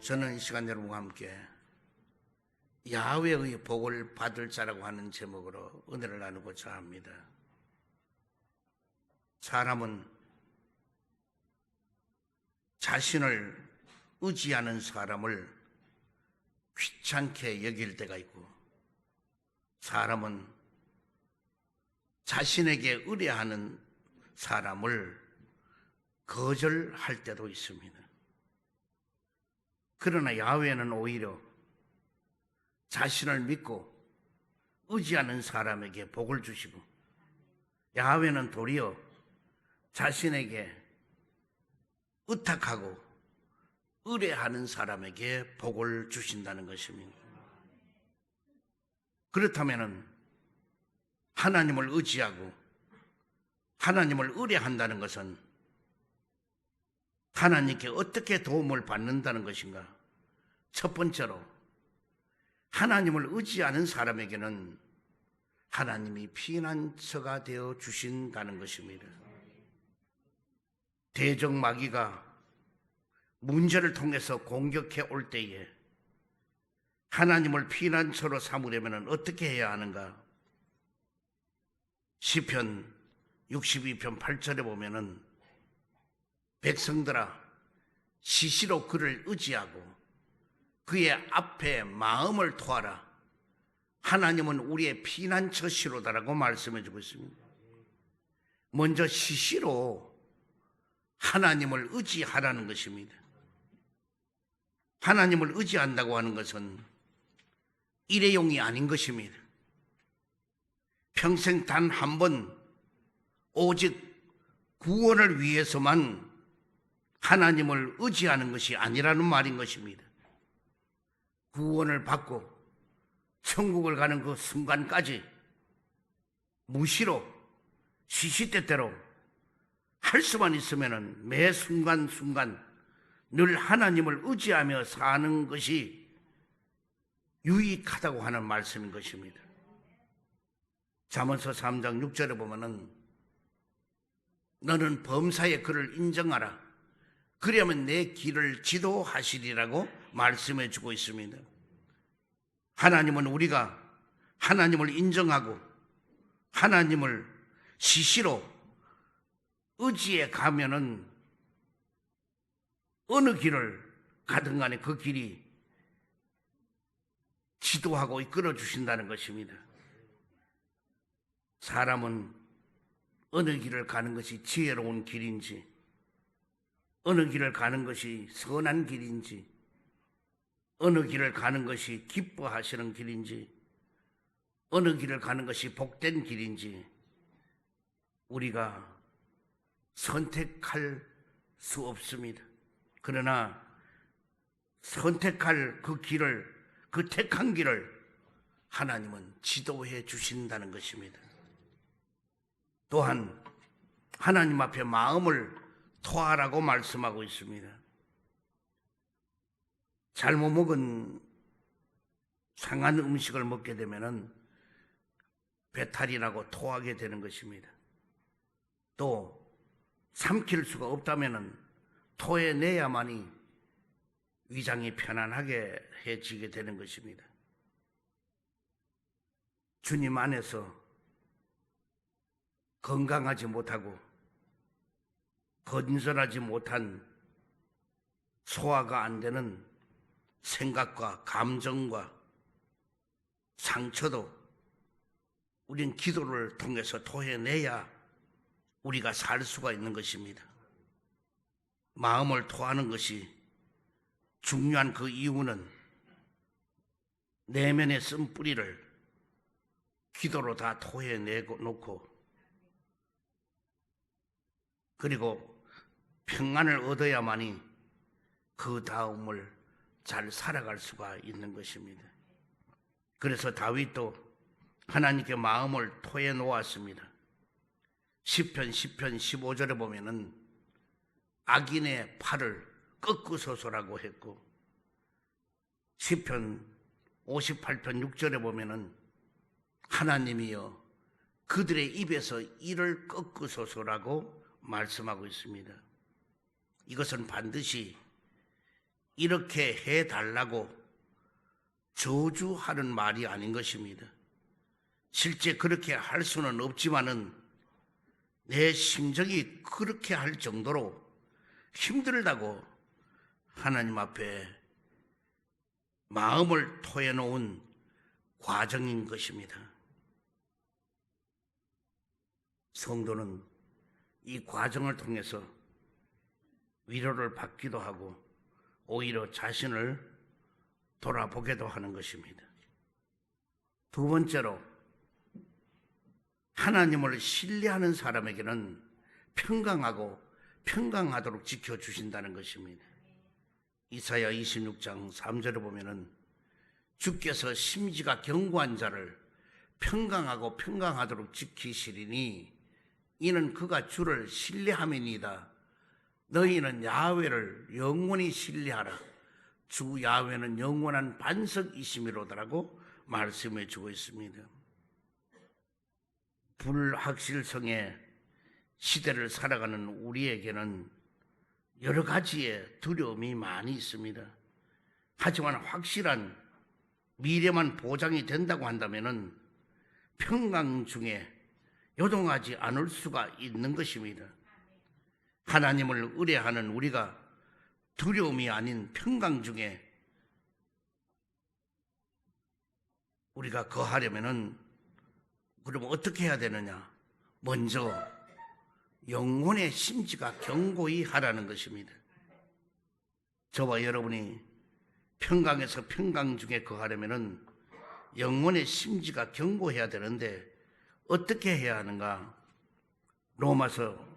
저는 이 시간 여러분과 함께 야훼의 복을 받을 자라고 하는 제목으로 은혜를 나누고자 합니다. 사람은 자신을 의지하는 사람을 귀찮게 여길 때가 있고, 사람은 자신에게 의뢰하는 사람을 거절할 때도 있습니다. 그러나 야훼는 오히려 자신을 믿고 의지하는 사람에게 복을 주시고, 야훼는 도리어 자신에게 의탁하고 의뢰하는 사람에게 복을 주신다는 것입니다. 그렇다면 하나님을 의지하고 하나님을 의뢰한다는 것은 하나님께 어떻게 도움을 받는다는 것인가? 첫 번째로, 하나님을 의지하는 사람에게는 하나님이 피난처가 되어 주신다는 것입니다. 대적 마귀가 문제를 통해서 공격해 올 때에 하나님을 피난처로 삼으려면 어떻게 해야 하는가? 시편 62편 8절에 보면은 백성들아, 시시로 그를 의지하고 그의 앞에 마음을 토하라. 하나님은 우리의 피난처시로다라고 말씀해 주고 있습니다. 먼저 시시로 하나님을 의지하라는 것입니다. 하나님을 의지한다고 하는 것은 일회용이 아닌 것입니다. 평생 단 한 번 오직 구원을 위해서만 하나님을 의지하는 것이 아니라는 말인 것입니다. 구원을 받고 천국을 가는 그 순간까지 무시로 시시때때로 할 수만 있으면 매 순간순간 늘 하나님을 의지하며 사는 것이 유익하다고 하는 말씀인 것입니다. 잠언서 3장 6절에 보면은 너는 범사에 그를 인정하라. 그러면 내 길을 지도하시리라고 말씀해 주고 있습니다. 하나님은 우리가 하나님을 인정하고 하나님을 시시로 의지해 가면은 어느 길을 가든 간에 그 길이 지도하고 이끌어 주신다는 것입니다. 사람은 어느 길을 가는 것이 지혜로운 길인지, 어느 길을 가는 것이 선한 길인지, 어느 길을 가는 것이 기뻐하시는 길인지, 어느 길을 가는 것이 복된 길인지 우리가 선택할 수 없습니다. 그러나 선택할 그 길을, 그 택한 길을 하나님은 지도해 주신다는 것입니다. 또한 하나님 앞에 마음을 토하라고 말씀하고 있습니다. 잘못 먹은 상한 음식을 먹게 되면 배탈이 나고 토하게 되는 것입니다. 또 삼킬 수가 없다면 토해내야만이 위장이 편안하게 해지게 되는 것입니다. 주님 안에서 건강하지 못하고 건전하지 못한 소화가 안 되는 생각과 감정과 상처도 우린 기도를 통해서 토해내야 우리가 살 수가 있는 것입니다. 마음을 토하는 것이 중요한 그 이유는 내면에 쓴 뿌리를 기도로 다 토해내놓고 그리고 평안을 얻어야만이 그 다음을 잘 살아갈 수가 있는 것입니다. 그래서 다윗도 하나님께 마음을 토해 놓았습니다. 시편 15절에 보면은 악인의 팔을 꺾으소서라고 했고, 시편 58편 6절에 보면은 하나님이여 그들의 입에서 이를 꺾으소서라고 말씀하고 있습니다. 이것은 반드시 이렇게 해달라고 저주하는 말이 아닌 것입니다. 실제 그렇게 할 수는 없지만은 내 심정이 그렇게 할 정도로 힘들다고 하나님 앞에 마음을 토해놓은 과정인 것입니다. 성도는 이 과정을 통해서 위로를 받기도 하고 오히려 자신을 돌아보게도 하는 것입니다. 두 번째로, 하나님을 신뢰하는 사람에게는 평강하고 평강하도록 지켜주신다는 것입니다. 이사야 26장 3절에 보면은 주께서 심지가 견고한 자를 평강하고 평강하도록 지키시리니 이는 그가 주를 신뢰함이니이다. 너희는 야훼를 영원히 신뢰하라. 주 야훼는 영원한 반석이심이로다라고 말씀해 주고 있습니다. 불확실성의 시대를 살아가는 우리에게는 여러 가지의 두려움이 많이 있습니다. 하지만 확실한 미래만 보장이 된다고 한다면 평강 중에 요동하지 않을 수가 있는 것입니다. 하나님을 의뢰하는 우리가 두려움이 아닌 평강 중에 우리가 거하려면은 그럼 어떻게 해야 되느냐? 먼저 영혼의 심지가 견고히 하라는 것입니다. 저와 여러분이 평강에서 평강 중에 거하려면은 영혼의 심지가 견고해야 되는데 어떻게 해야 하는가? 로마서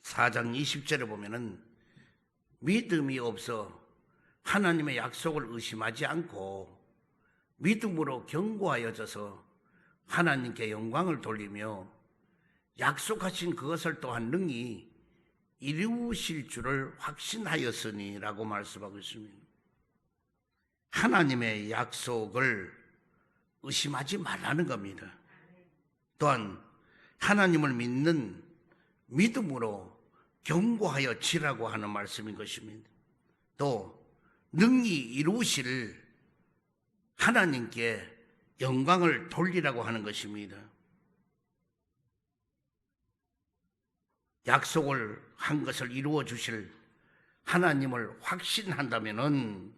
4장 20절에 보면은 믿음이 없어 하나님의 약속을 의심하지 않고 믿음으로 견고하여져서 하나님께 영광을 돌리며 약속하신 그것을 또한 능히 이루실 줄을 확신하였으니 라고 말씀하고 있습니다. 하나님의 약속을 의심하지 말라는 겁니다. 또한 하나님을 믿는 믿음으로 견고하여 지라고 하는 말씀인 것입니다. 또 능히 이루실 하나님께 영광을 돌리라고 하는 것입니다. 약속을 한 것을 이루어 주실 하나님을 확신한다면은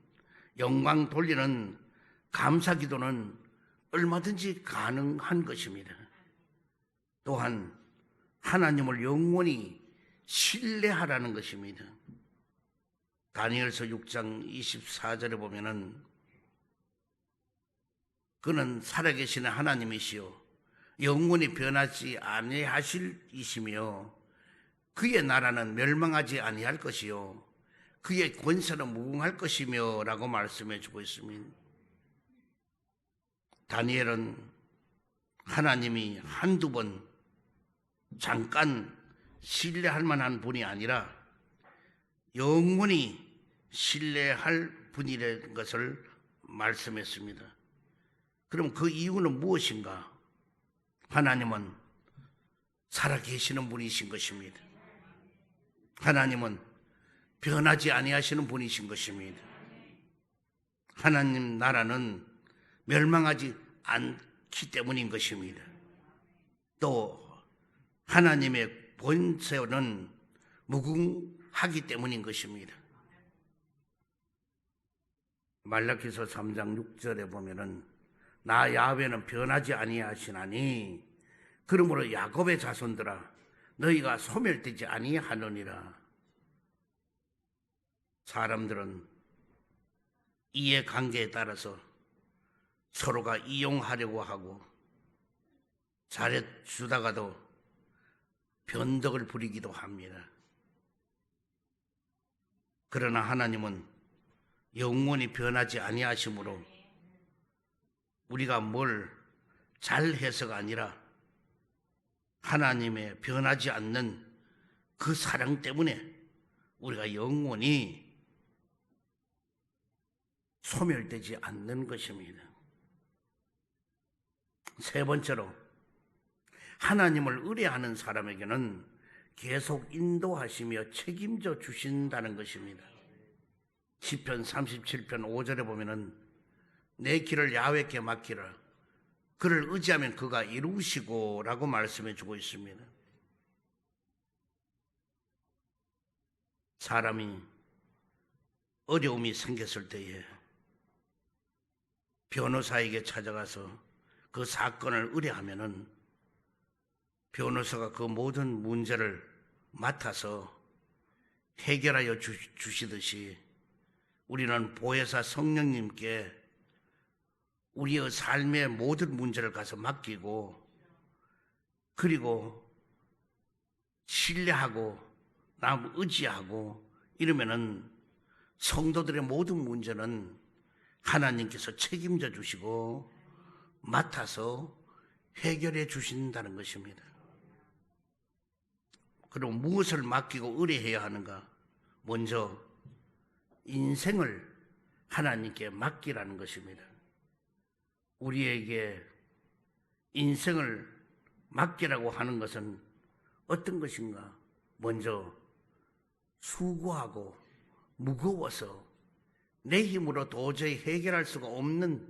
영광 돌리는 감사 기도는 얼마든지 가능한 것입니다. 또한 하나님을 영원히 신뢰하라는 것입니다. 다니엘서 6장 24절에 보면은 그는 살아계시는 하나님이시요 영원히 변하지 아니하실 이시며 그의 나라는 멸망하지 아니할 것이요 그의 권세는 무궁할 것이며 라고 말씀해 주고 있습니다. 다니엘은 하나님이 한두 번 잠깐 신뢰할 만한 분이 아니라 영원히 신뢰할 분이라는 것을 말씀했습니다. 그럼 그 이유는 무엇인가? 하나님은 살아계시는 분이신 것입니다. 하나님은 변하지 아니하시는 분이신 것입니다. 하나님 나라는 멸망하지 않기 때문인 것입니다. 또 하나님의 본세는 무궁하기 때문인 것입니다. 말라기서 3장 6절에 보면은 나 야훼는 변하지 아니하시나니 그러므로 야곱의 자손들아 너희가 소멸되지 아니하느니라. 사람들은 이해관계에 따라서 서로가 이용하려고 하고 잘해주다가도 변덕을 부리기도 합니다. 그러나 하나님은 영원히 변하지 아니하시므로 우리가 뭘 잘해서가 아니라 하나님의 변하지 않는 그 사랑 때문에 우리가 영원히 소멸되지 않는 것입니다. 세 번째로 하나님을 의뢰하는 사람에게는 계속 인도하시며 책임져 주신다는 것입니다. 시편 37편 5절에 보면은 내 길을 야훼께 맡기라. 그를 의지하면 그가 이루시고 라고 말씀해 주고 있습니다. 사람이 어려움이 생겼을 때에 변호사에게 찾아가서 그 사건을 의뢰하면은 변호사가 그 모든 문제를 맡아서 해결하여 주시듯이 우리는 보혜사 성령님께 우리의 삶의 모든 문제를 가서 맡기고 그리고 신뢰하고 남 의지하고 이러면은 성도들의 모든 문제는 하나님께서 책임져 주시고 맡아서 해결해 주신다는 것입니다. 그럼 무엇을 맡기고 의뢰해야 하는가? 먼저 인생을 하나님께 맡기라는 것입니다. 우리에게 인생을 맡기라고 하는 것은 어떤 것인가? 먼저 수고하고 무거워서 내 힘으로 도저히 해결할 수가 없는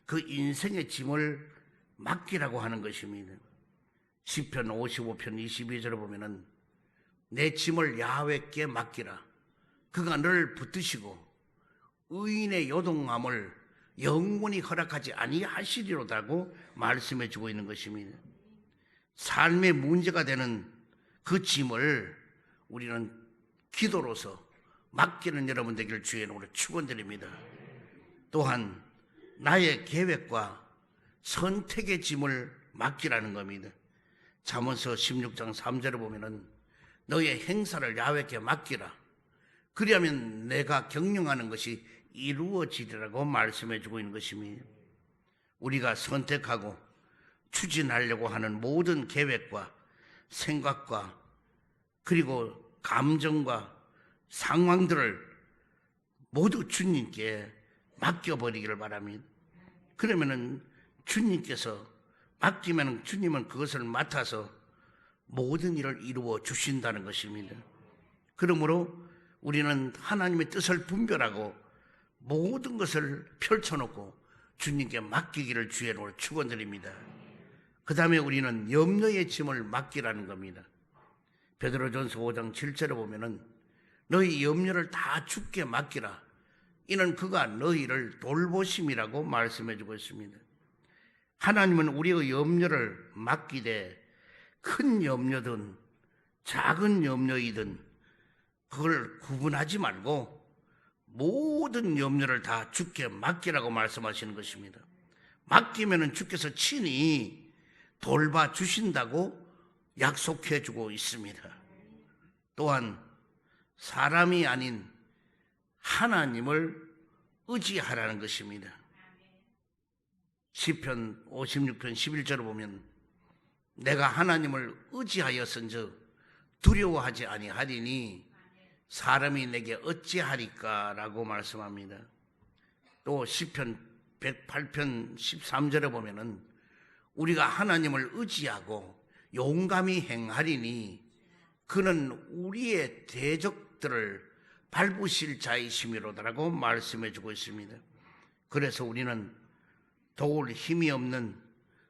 그 인생의 짐을 맡기라고 하는 것입니다. 시편 55편 22절에 보면은 내 짐을 야훼께 맡기라. 그가 너를 붙드시고 의인의 요동함을 영원히 허락하지 아니하시리로다고 말씀해 주고 있는 것입니다. 삶의 문제가 되는 그 짐을 우리는 기도로서 맡기는 여러분 되기를 주의 이름으로 축원드립니다. 또한 나의 계획과 선택의 짐을 맡기라는 겁니다. 잠언서 16장 3절에 보면은 너의 행사를 야훼께 맡기라. 그리하면 내가 경영하는 것이 이루어지리라고 말씀해 주고 있는 것입니다. 우리가 선택하고 추진하려고 하는 모든 계획과 생각과 그리고 감정과 상황들을 모두 주님께 맡겨버리기를 바랍니다. 그러면은 주님께서 맡기면 주님은 그것을 맡아서 모든 일을 이루어 주신다는 것입니다. 그러므로 우리는 하나님의 뜻을 분별하고 모든 것을 펼쳐놓고 주님께 맡기기를 주의 이름으로 축원드립니다. 그 다음에 우리는 염려의 짐을 맡기라는 겁니다. 베드로전서 5장 7절에 보면은 너희 염려를 다 주께 맡기라. 이는 그가 너희를 돌보심이라고 말씀해 주고 있습니다. 하나님은 우리의 염려를 맡기되 큰 염려든 작은 염려이든 그걸 구분하지 말고 모든 염려를 다 주께 맡기라고 말씀하시는 것입니다. 맡기면은 주께서 친히 돌봐 주신다고 약속해 주고 있습니다. 또한 사람이 아닌 하나님을 의지하라는 것입니다. 시편 56편 11절을 보면 내가 하나님을 의지하였은즉 두려워하지 아니하리니 사람이 내게 어찌하리까 라고 말씀합니다. 또 시편 108편 13절에 보면은 우리가 하나님을 의지하고 용감히 행하리니 그는 우리의 대적들을 밟으실 자이심이로다라고 말씀해 주고 있습니다. 그래서 우리는 도울 힘이 없는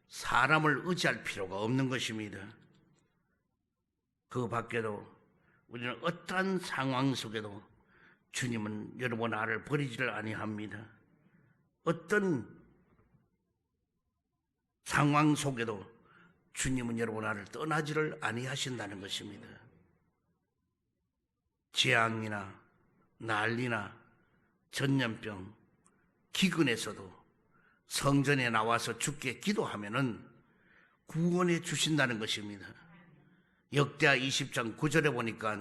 사람을 의지할 필요가 없는 것입니다. 그 밖에도 우리는 어떠한 상황 속에도 주님은 여러분 나를 버리지를 아니합니다. 어떤 상황 속에도 주님은 여러분 나를 떠나지를 아니하신다는 것입니다. 재앙이나 난리나 전염병, 기근에서도 성전에 나와서 주께 기도하면은 구원해 주신다는 것입니다. 역대하 20장 9절에 보니까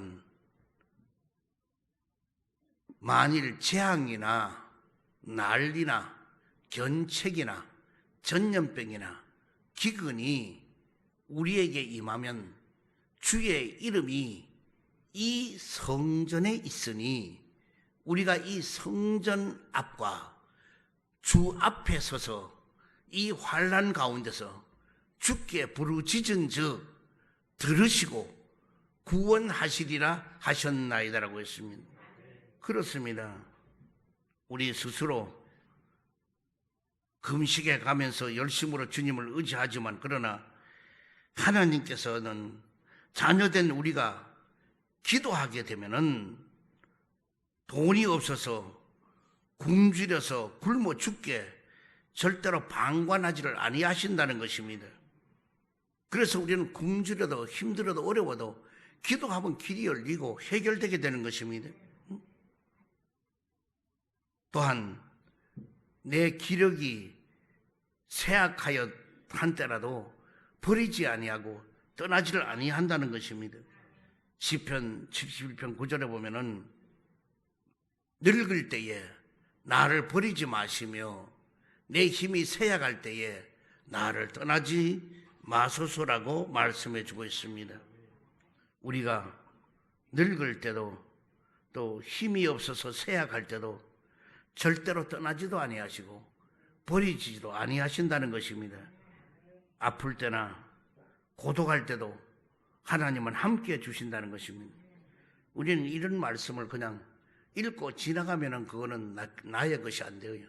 만일 재앙이나 난리나 견책이나 전염병이나 기근이 우리에게 임하면 주의 이름이 이 성전에 있으니 우리가 이 성전 앞과 주 앞에 서서 이 환난 가운데서 주께 부르짖은 즉 들으시고 구원하시리라 하셨나이다라고 했습니다. 그렇습니다. 우리 스스로 금식에 가면서 열심으로 주님을 의지하지만, 그러나 하나님께서는 자녀된 우리가 기도하게 되면은 돈이 없어서 굶주려서 굶어 죽게 절대로 방관하지를 아니하신다는 것입니다. 그래서 우리는 굶주려도 힘들어도 어려워도 기도하면 길이 열리고 해결되게 되는 것입니다. 또한 내 기력이 쇠약하여 한때라도 버리지 아니하고 떠나지를 아니한다는 것입니다. 시편 71편 9절에 보면은 늙을 때에 나를 버리지 마시며 내 힘이 쇠약할 때에 나를 떠나지 마소서라고 말씀해 주고 있습니다. 우리가 늙을 때도 또 힘이 없어서 쇠약할 때도 절대로 떠나지도 아니하시고 버리지도 아니하신다는 것입니다. 아플 때나 고독할 때도 하나님은 함께 주신다는 것입니다. 우리는 이런 말씀을 그냥 읽고 지나가면은 그거는 나의 것이 안 돼요.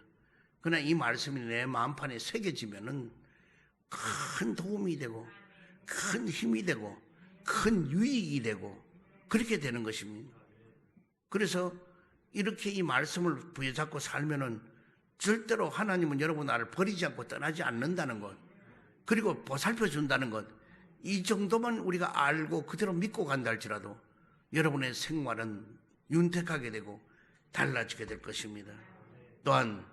그러나 이 말씀이 내 마음판에 새겨지면은 큰 도움이 되고 큰 힘이 되고 큰 유익이 되고 그렇게 되는 것입니다. 그래서 이렇게 이 말씀을 부여잡고 살면은 절대로 하나님은 여러분 나를 버리지 않고 떠나지 않는다는 것, 그리고 보살펴 준다는 것, 이 정도만 우리가 알고 그대로 믿고 간다 할지라도 여러분의 생활은 윤택하게 되고 달라지게 될 것입니다. 또한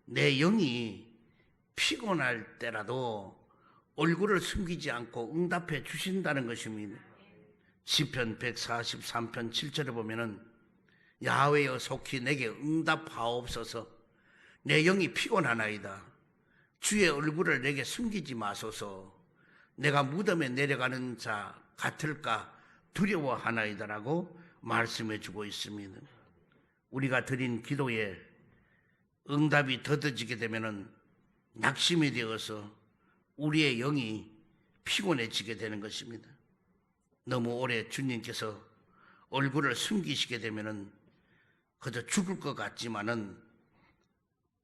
내 영이 피곤할 때라도 얼굴을 숨기지 않고 응답해 주신다는 것입니다. 시편 143편 7절에 보면은 야훼여 속히 내게 응답하옵소서. 내 영이 피곤하나이다. 주의 얼굴을 내게 숨기지 마소서. 내가 무덤에 내려가는 자 같을까 두려워하나이다라고 말씀해 주고 있습니다. 우리가 드린 기도에 응답이 더뎌지게 되면은 낙심이 되어서 우리의 영이 피곤해지게 되는 것입니다. 너무 오래 주님께서 얼굴을 숨기시게 되면은 그저 죽을 것 같지만은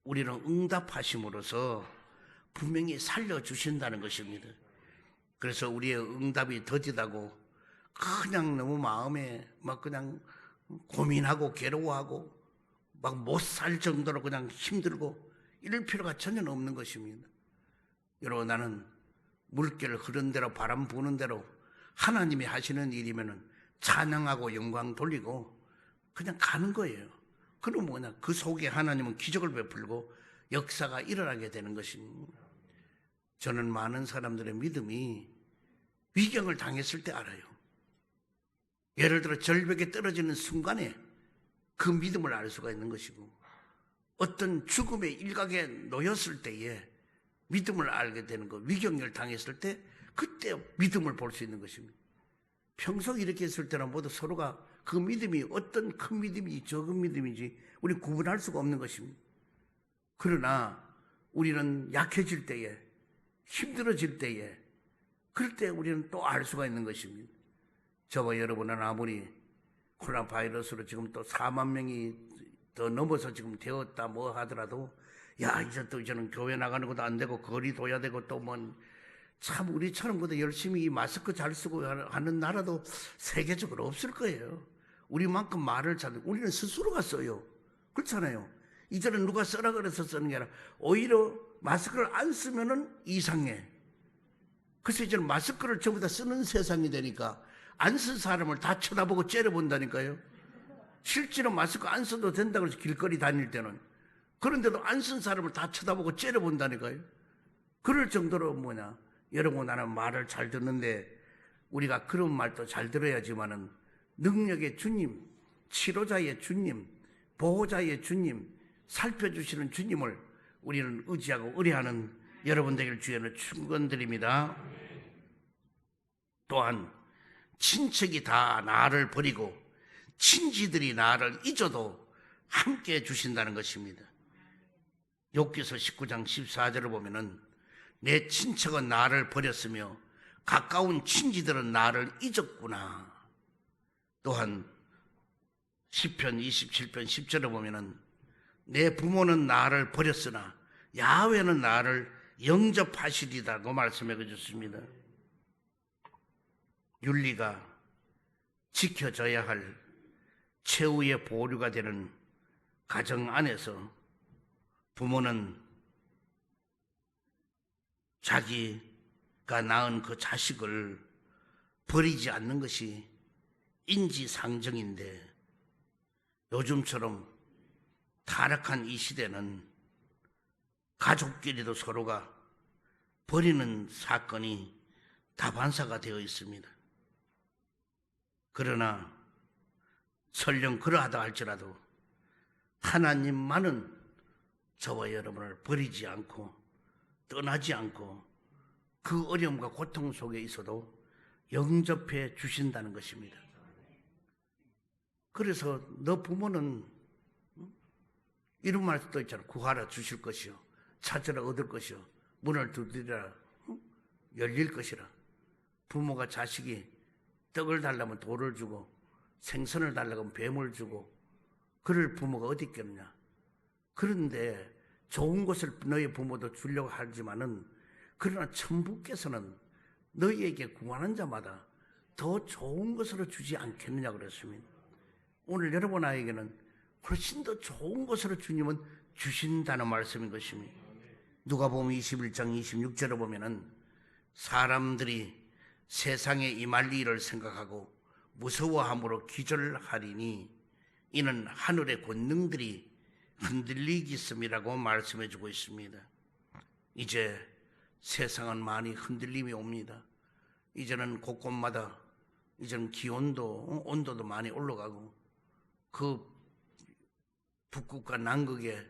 우리는 응답하심으로써 분명히 살려주신다는 것입니다. 그래서 우리의 응답이 더디다고 그냥 너무 마음에 막 그냥 고민하고 괴로워하고 막 못 살 정도로 그냥 힘들고 이럴 필요가 전혀 없는 것입니다. 여러분, 나는 물결 흐른 대로 바람 부는 대로 하나님이 하시는 일이면은 찬양하고 영광 돌리고 그냥 가는 거예요. 그럼 뭐냐? 그 속에 하나님은 기적을 베풀고 역사가 일어나게 되는 것입니다. 저는 많은 사람들의 믿음이 위경을 당했을 때 알아요. 예를 들어 절벽에 떨어지는 순간에 그 믿음을 알 수가 있는 것이고, 어떤 죽음의 일각에 놓였을 때에 믿음을 알게 되는 것, 위경을 당했을 때 그때 믿음을 볼 수 있는 것입니다. 평소 이렇게 했을 때는 모두 서로가 그 믿음이 어떤 큰 믿음인지 적은 믿음인지 우리 구분할 수가 없는 것입니다. 그러나 우리는 약해질 때에, 힘들어질 때에, 그럴 때 우리는 또 알 수가 있는 것입니다. 저와 여러분은 아무리 코로나 바이러스로 지금 또 4만 명이 더 넘어서 지금 되었다 뭐 하더라도, 야, 이제는 교회 나가는 것도 안 되고 거리 둬야 되고 또 참 우리처럼 그도 열심히 마스크 잘 쓰고 하는 나라도 세계적으로 없을 거예요. 우리만큼 말을 잘, 우리는 스스로가 써요. 그렇잖아요. 이제는 누가 써라 그래서 쓰는 게 아니라 오히려 마스크를 안 쓰면은 이상해. 그래서 이제는 마스크를 전부 다 쓰는 세상이 되니까 안 쓴 사람을 다 쳐다보고 째려본다니까요. 실제로 마스크 안 써도 된다 그래서 길거리 다닐 때는. 그런데도 안 쓴 사람을 다 쳐다보고 째려본다니까요. 그럴 정도로 여러분, 나는 말을 잘 듣는데 우리가 그런 말도 잘 들어야지만은 능력의 주님, 치료자의 주님, 보호자의 주님, 살펴주시는 주님을 우리는 의지하고 의뢰하는 여러분 되길 주의는 축원드립니다. 또한 친척이 다 나를 버리고 친지들이 나를 잊어도 함께 해주신다는 것입니다. 욥기서 19장 14절을 보면은 내 친척은 나를 버렸으며 가까운 친지들은 나를 잊었구나. 또한 시편 27편 10절에 보면은 내 부모는 나를 버렸으나 야훼는 나를 영접하시리다고 말씀해 주셨습니다. 윤리가 지켜져야 할 최후의 보류가 되는 가정 안에서 부모는 자기가 낳은 그 자식을 버리지 않는 것이 인지상정인데, 요즘처럼 타락한 이 시대는 가족끼리도 서로가 버리는 사건이 다반사가 되어 있습니다. 그러나 설령 그러하다 할지라도 하나님만은 저와 여러분을 버리지 않고 떠나지 않고 그 어려움과 고통 속에 있어도 영접해 주신다는 것입니다. 그래서 너 부모는 이런 말도 있잖아. 구하라 주실 것이요, 찾으라 얻을 것이요, 문을 두드리라 열릴 것이라. 부모가 자식이 떡을 달라면 돌을 주고 생선을 달라고 하면 뱀을 주고 그럴 부모가 어디 있겠느냐. 그런데 좋은 것을 너희 부모도 주려고 하지만은, 그러나 천부께서는 너희에게 구하는 자마다 더 좋은 것으로 주지 않겠느냐 그랬습니다. 오늘 여러분 아이에게는 훨씬 더 좋은 것으로 주님은 주신다는 말씀인 것입니다. 누가복음 21장 26절에 보면은 사람들이 세상에 임할 일을 생각하고 무서워함으로 기절하리니 이는 하늘의 권능들이 흔들리겠음이라고 말씀해 주고 있습니다. 이제 세상은 많이 흔들림이 옵니다. 이제는 곳곳마다 이제는 기온도 온도도 많이 올라가고 그 북극과 남극의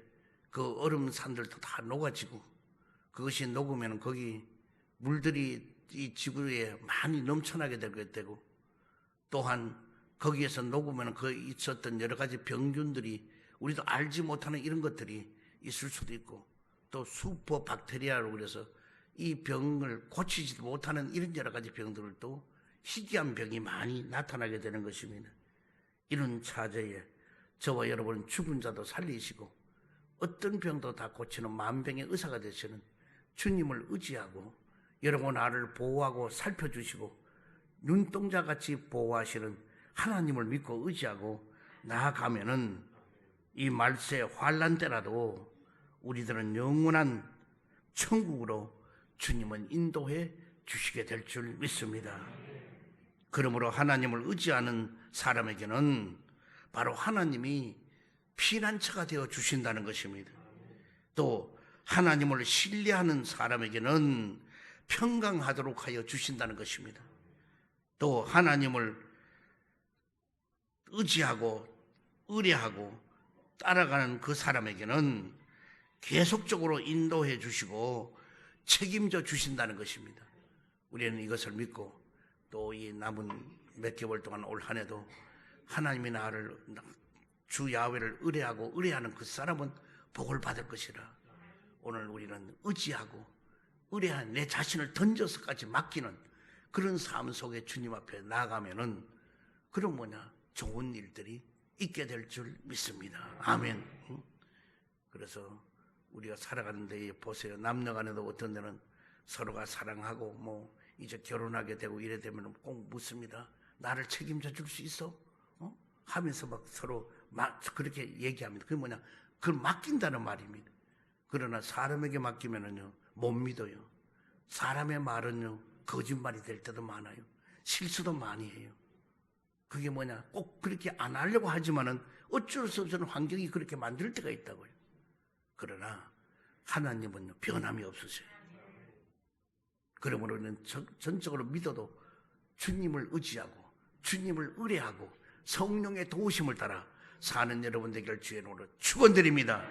그 얼음 산들도 다 녹아지고, 그것이 녹으면 거기 물들이 이 지구에 많이 넘쳐나게 되고, 또한 거기에서 녹으면 그 있었던 여러 가지 병균들이 우리도 알지 못하는 이런 것들이 있을 수도 있고, 또 슈퍼 박테리아로 그래서 이 병을 고치지도 못하는 이런 여러 가지 병들도 희귀한 병이 많이 나타나게 되는 것입니다. 이런 차제에 저와 여러분은 죽은 자도 살리시고 어떤 병도 다 고치는 만병의 의사가 되시는 주님을 의지하고 여러분 나를 보호하고 살펴주시고 눈동자같이 보호하시는 하나님을 믿고 의지하고 나아가면은 이 말세 환난 때라도 우리들은 영원한 천국으로 주님은 인도해 주시게 될 줄 믿습니다. 그러므로 하나님을 의지하는 사람에게는 바로 하나님이 피난처가 되어 주신다는 것입니다. 또 하나님을 신뢰하는 사람에게는 평강하도록 하여 주신다는 것입니다. 또 하나님을 의지하고 의뢰하고 따라가는 그 사람에게는 계속적으로 인도해 주시고 책임져 주신다는 것입니다. 우리는 이것을 믿고 또 이 남은 몇 개월 동안 올 한 해도 하나님이 나를 주 야훼를 의뢰하고 의뢰하는 그 사람은 복을 받을 것이라. 오늘 우리는 의지하고 의뢰한 내 자신을 던져서까지 맡기는 그런 삶 속에 주님 앞에 나아가면은 그런 좋은 일들이 있게 될 줄 믿습니다. 아멘. 그래서 우리가 살아가는 데에 보세요. 남녀간에도 어떤 데는 서로가 사랑하고 이제 결혼하게 되고 이래 되면 꼭 묻습니다. 나를 책임져 줄 수 있어? 하면서 서로 그렇게 얘기합니다. 그게 그걸 맡긴다는 말입니다. 그러나 사람에게 맡기면은요 못 믿어요. 사람의 말은요 거짓말이 될 때도 많아요. 실수도 많이 해요. 그게 꼭 그렇게 안 하려고 하지만은 어쩔 수 없는 환경이 그렇게 만들 때가 있다고요. 그러나 하나님은 변함이 없으세요. 그러므로는 전적으로 믿어도 주님을 의지하고 주님을 의뢰하고 성령의 도우심을 따라 사는 여러분 되기를 주의 이름으로 축원드립니다.